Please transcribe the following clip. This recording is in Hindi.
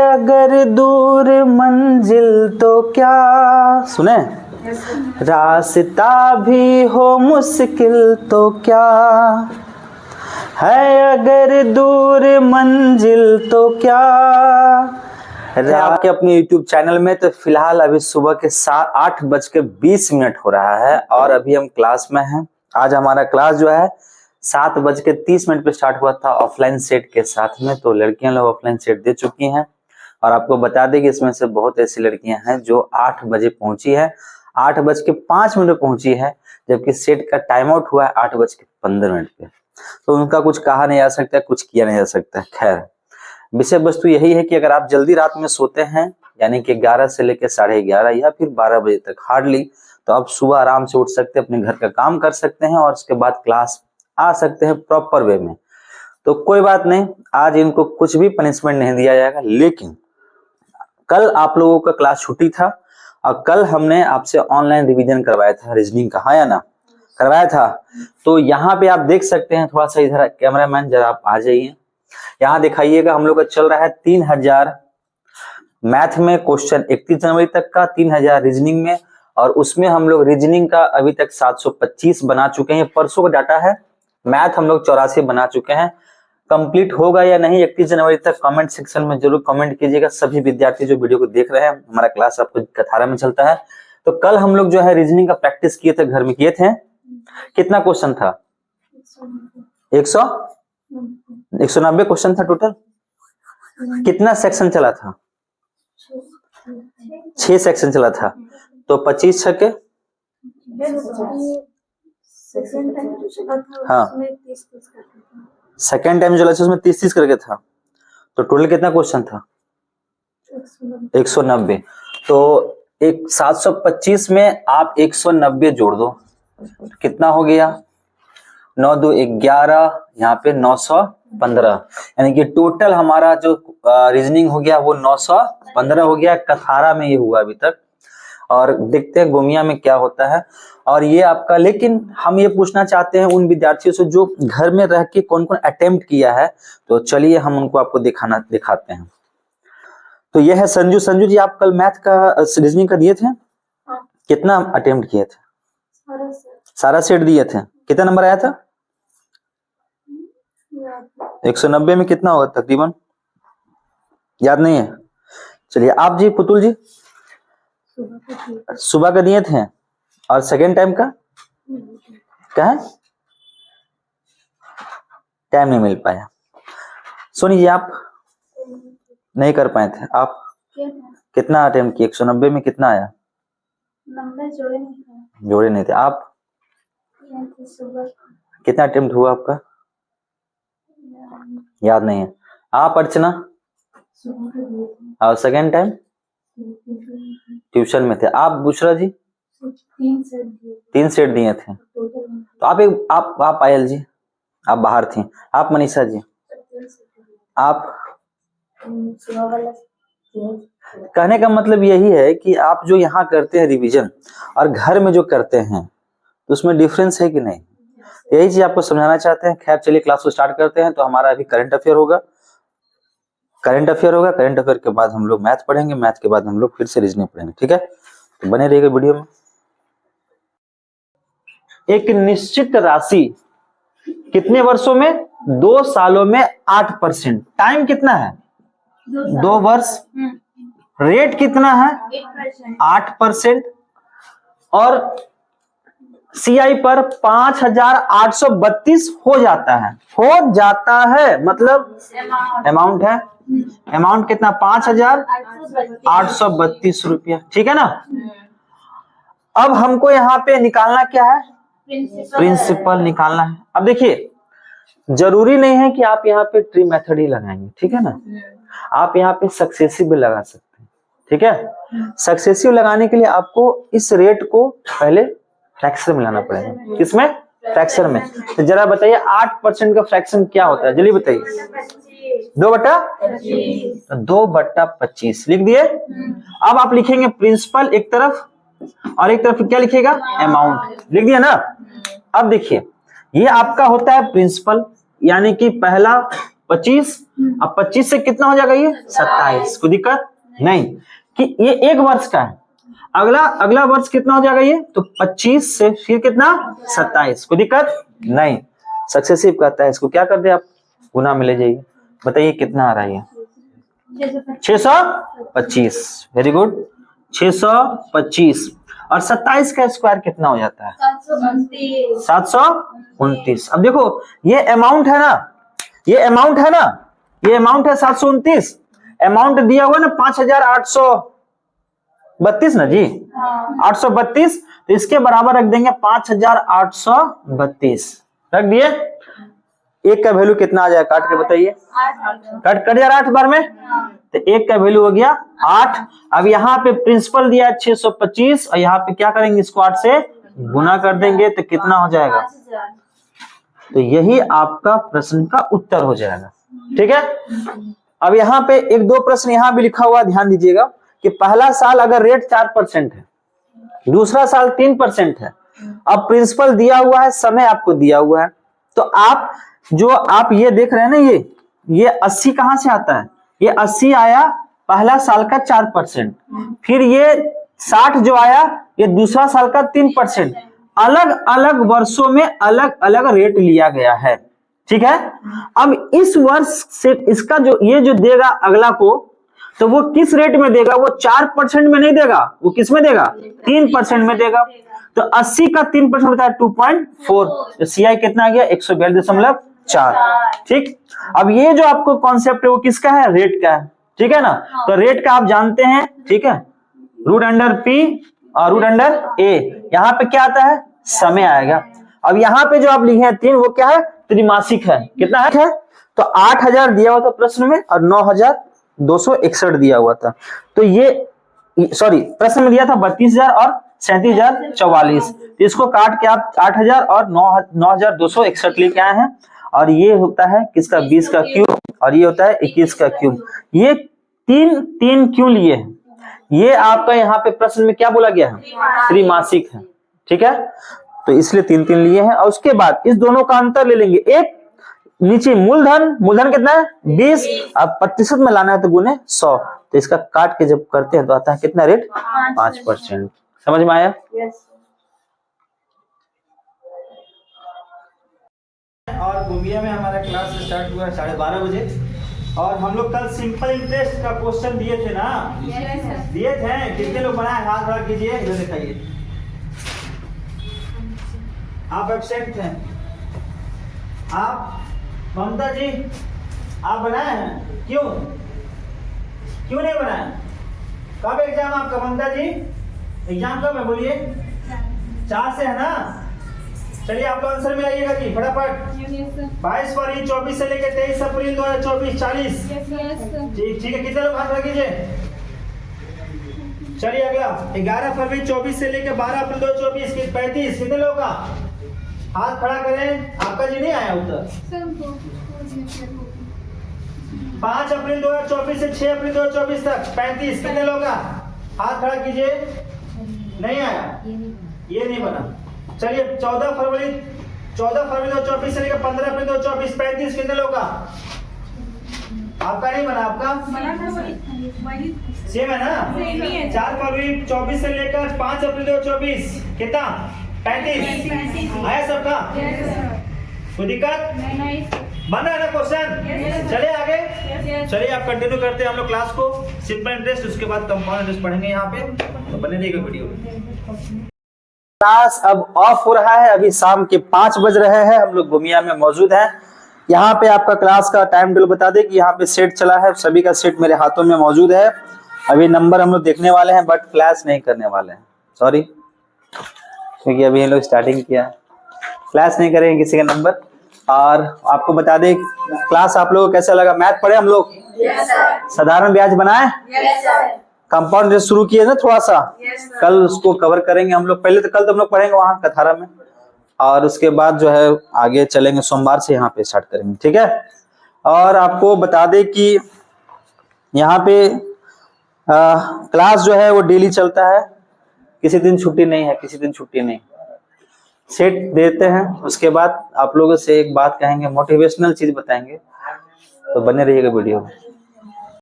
अगर दूर मंजिल तो क्या, सुने, रास्ता भी हो मुश्किल तो क्या है, अगर दूर मंजिल तो क्या। आपके अपने YouTube चैनल में तो फिलहाल अभी सुबह के 8:20 हो रहा है और अभी हम क्लास में हैं। आज हमारा क्लास जो है 7:30 पे स्टार्ट हुआ था ऑफलाइन सेट के साथ में। तो लड़कियां लोग ऑफलाइन सेट दे चुकी हैं और आपको बता दें कि इसमें से बहुत ऐसी लड़कियां हैं जो 8 बजे पहुंची है, 8:05 पहुंची है, जबकि सेट का टाइम आउट हुआ है 8:15 पे। तो उनका कुछ कहा नहीं जा सकता, कुछ किया नहीं जा सकता। खैर, विषय वस्तु यही है कि अगर आप जल्दी रात में सोते हैं, यानी कि 11 से लेकर 11:30 या फिर 12 बजे तक हार्डली, तो आप सुबह आराम से उठ सकते हैं, अपने घर का काम कर सकते हैं और उसके बाद क्लास आ सकते हैं प्रॉपर वे में। तो कोई बात नहीं, आज इनको कुछ भी पनिशमेंट नहीं दिया जाएगा। लेकिन कल आप लोगों का क्लास छुट्टी था और कल हमने आपसे ऑनलाइन रिवीजन करवाया था रीजनिंग का, हाँ या ना, करवाया था। तो यहाँ पे आप देख सकते हैं, थोड़ा सा इधर कैमरामैन जरा आप आ जाइए, यहाँ दिखाइएगा। हम लोग का चल रहा है 3000 मैथ में क्वेश्चन 31 जनवरी तक का, 3000 रीजनिंग में, और उसमें हम लोग रीजनिंग का अभी तक 725 बना चुके हैं। परसों का डाटा है। मैथ हम लोग 84 बना चुके हैं। कंप्लीट होगा या नहीं 31 जनवरी तक कमेंट सेक्शन में जरूर कमेंट कीजिएगा। सभी विद्यार्थी जो वीडियो को देख रहे हैं, हमारा क्लास आपको 18 में चलता है। तो कल हम लोग जो है रीजनिंग का प्रैक्टिस किए थे, घर में किए थे। कितना क्वेश्चन था? 190 क्वेश्चन था टोटल। कितना सेक्शन चला था? 6 सेक्शन चला था। तो 25 छक्के, हाँ, सेकेंड टाइम चला था उसमें 30 करके था। तो टोटल कितना क्वेश्चन था? 190। तो 725 में आप 190 जोड़ दो, कितना हो गया? 9 2 11, यहाँ पे 915, यानी कि टोटल हमारा जो रीजनिंग हो गया वो 915 हो गया। कथारा में ये हुआ अभी तक, और देखते हैं गोमिया में क्या होता है। और ये आपका, लेकिन हम ये पूछना चाहते हैं उन विद्यार्थियों से जो घर में रह के कौन कौन अटेम्प्ट किया है। तो चलिए हम उनको आपको दिखाते हैं। तो ये है संजू। संजू जी, आप कल मैथ का रीजनिंग का दिए थे? हाँ। कितना अटेम्प्ट किए थे? सारा सेट दिए थे। कितना नंबर आया था? 190 में कितना होगा तकरीबन, याद नहीं है? चलिए आप जी, पुतुल जी, सुबह का दिए थे और सेकेंड टाइम का क्या है? टाइम नहीं मिल पाया। सोनी जी, आप नहीं कर पाए थे। आप कितना अटेम्प्ट किए? 190 में कितना आया? नंबर जोड़े नहीं थे। आप कितना अटेम्प्ट हुआ आपका? याद नहीं है। आप अर्चना? और सेकेंड टाइम ट्यूशन में थे। आप बुशरा जी? 3 सेट दिए थे। तो आप पायल जी, आप बाहर थी। आप मनीषा जी, आप? कहने का मतलब यही है कि आप जो यहाँ करते हैं रिवीजन और घर में जो करते हैं, तो उसमें डिफरेंस है कि नहीं, यही चीज आपको समझाना चाहते हैं। खैर चलिए क्लास को स्टार्ट करते हैं। तो हमारा अभी करंट अफेयर होगा। करंट अफेयर के बाद हम लोग मैथ पढ़ेंगे, मैथ के बाद हम लोग फिर से रीजनिंग पढ़ेंगे, ठीक है? तो बने रहिएगा वीडियो में। एक निश्चित राशि कितने वर्षों में? 2 सालों में 8%। टाइम कितना है? 2 वर्ष। रेट कितना है? 8%। और CI पर 5832 हो जाता है, मतलब अमाउंट है। अमाउंट कितना? 5832 रुपया, ठीक है ना? अब हमको यहाँ पे निकालना क्या है? प्रिंसिपल निकालना है। अब देखिए, जरूरी नहीं है कि आप यहाँ पे ट्री मेथड ही लगाएंगे, ठीक है ना? आप यहाँ पे सक्सेसिव भी लगा सकते हैं, ठीक है? सक्सेसिव लगाने के लिए आपको इस रेट को पहले फ्रैक्शन में लाना पड़ेगा। किसमें? फ्रैक्शन में। तो जरा बताइए 8% का फ्रैक्शन क्या होता है, जल्दी बताइए। 2/25 लिख दिए। अब आप लिखेंगे प्रिंसिपल एक तरफ और एक तरफ क्या लिखेगा? अमाउंट। लिख दिया ना? अब देखिए, ये आपका होता है प्रिंसिपल, यानी कि पहला 25 अब 25 से कितना हो जाएगा ये 27, कोई दिक्कत नहीं कि ये एक वर्ष का है। अगला वर्ष कितना हो जाएगा ये, तो 25 से फिर कितना 27, कोई दिक्कत नहीं। सक्सेसिव कहता है इसको, क्या कर दे आप, गुना में ले जाइए। बताइए कितना आ रहा है ये 625, वेरी गुड 625। और 27 का स्क्वायर कितना हो जाता है 729। अब देखो ये अमाउंट है ना, ये अमाउंट है 729। अमाउंट दिया हुआ ना 5832 ना जी, 832, तो इसके बराबर रख देंगे 5832 रख दिए। एक का वैल्यू कितना आ जाएगा, काट के बताइए, कट जा रहा 8 बार में, तो एक का वैल्यू हो गया 8। अब यहाँ पे प्रिंसिपल दिया 625 और यहाँ पे क्या करेंगे, इसको 8 से गुना कर देंगे तो कितना हो जाएगा, तो यही आपका प्रश्न का उत्तर हो जाएगा। ठीक है, अब यहाँ पे एक दो प्रश्न यहाँ भी लिखा हुआ, ध्यान दीजिएगा कि पहला साल अगर रेट 4% है, दूसरा साल 3% है, अब प्रिंसिपल दिया हुआ है, समय आपको दिया हुआ है, तो आप ये देख रहे हैं ना, ये 80 कहां से आता है, ये 80 आया पहला साल का 4%, फिर ये 60 जो आया ये दूसरा साल का 3%। अलग अलग वर्षों में अलग अलग रेट लिया गया है। ठीक है, अब इस वर्ष से इसका जो देगा अगला को, तो वो किस रेट में देगा, वो 4% में नहीं देगा, वो किस में देगा, 3% में देगा। तो 80 का 3% होता है 2.4, तो CI कितना आ गया 142.4। ठीक, अब ये जो आपको कॉन्सेप्ट है वो किसका है, रेट का है। ठीक है ना, तो रेट का आप जानते हैं, ठीक है, रूट अंडर P और रूट अंडर A, यहाँ पे क्या आता है, समय आएगा। अब यहाँ पे जो आप लिखे हैं 3, वो क्या है, त्रिमासिक है। कितना है, तो 8000 दिया हुआ था प्रश्न में और 9261 दिया हुआ था, तो ये सॉरी प्रश्न में दिया था 32000 और 37044, तो इसको काट के आप 8000 और 9261 लेके आए हैं। और ये होता है किसका, 20 का क्यूब, और ये होता है 21 का क्यूब। ये तीन क्यों लिए हैं, ये आपका यहाँ पे प्रश्न में क्या बोला गया है, त्रिमासिक है। ठीक है, तो इसलिए 3 लिए हैं। और उसके बाद इस दोनों का अंतर ले लेंगे, एक नीचे मूलधन कितना है 20, अब प्रतिशत में लाना है तो गुने 100, तो इसका काट के जब करते हैं तो आता है कितना रेट, 5%। समझ में आया? और गोमिया में हमारा क्लास स्टार्ट हुआ 12:30 बजे, और हम लोग कल सिंपल इंटरेस्ट का क्वेश्चन दिए थे ना, दिए थे। कितने लोग बनाए, हाथ खड़ा कीजिए, इधर दिखाइए। आप एब्सेंट हैं, आप ममता जी आप बनाए हैं, क्यों नहीं बनाए, कब एग्जाम आपका, ममता जी एग्जाम कब है, बोलिए 4 से है ना। चलिए आप लोग आंसर मिलाइएगा जी फटाफट। 22 फरवरी 24 से लेकर 23 अप्रैल 2024 40। ठीक है, कितने लोग हाथ रखिए। चलिए अगला 11 फरवरी 24 से लेकर 12 अप्रैल 2024 35। कितने लोग का हाथ खड़ा करें, आपका जी नहीं आया उत्तर। 5 अप्रैल 2024 से 6 अप्रैल 2024 तक 35। कितने लोग का हाथ खड़ा कीजिए, नहीं आया, ये नहीं बना। चलिए 14 फरवरी 2024 से लेकर 15 अप्रैल 2024 35। कितने लोग का, आपका नहीं बना, आपका सेम है ना। 4 फरवरी 24 से लेकर 5 अप्रैल 2024 कितना, 35 आया सबका, कोई दिक्कत बन रहा है ना क्वेश्चन। चलिए आगे, चलिए आप कंटिन्यू करते हैं हम लोग क्लास को। सिंपल इंटरेस्ट, उसके बाद कंपाउंड इंटरेस्ट पढ़ेंगे यहाँ पे, तो बने रहिएगा वीडियो। क्लास अब ऑफ हो रहा है, अभी शाम के 5 बज रहे हैं, हम लोग गोमिया में मौजूद हैं। यहाँ पे आपका क्लास का टाइम टेबल बता दें कि यहाँ पे सेट चला है, सभी का सेट मेरे हाथों में मौजूद है। अभी नंबर हम लोग देखने वाले हैं, बट क्लास नहीं करने वाले हैं, सॉरी, क्योंकि अभी हम लोग स्टार्टिंग किया है, क्लास नहीं करेंगे किसी का नंबर। और आपको बता दें क्लास आप लोगों को कैसा लगा, मैथ पढ़े हम लोग, साधारण ब्याज बनाए, कंपाउंड शुरू किए ना थोड़ा सा, कल उसको कवर करेंगे हम लोग। पहले तो कल तो हम लोग पढ़ेंगे वहां कथारा में, और उसके बाद जो है आगे चलेंगे, सोमवार से यहाँ पे स्टार्ट करेंगे। ठीक है, और आपको बता दें कि यहाँ पे क्लास जो है वो डेली चलता है, किसी दिन छुट्टी नहीं है, किसी दिन छुट्टी नहीं। सेट देते हैं, उसके बाद आप लोगों से एक बात कहेंगे, मोटिवेशनल चीज बताएंगे। तो बने रहिएगा वीडियो में।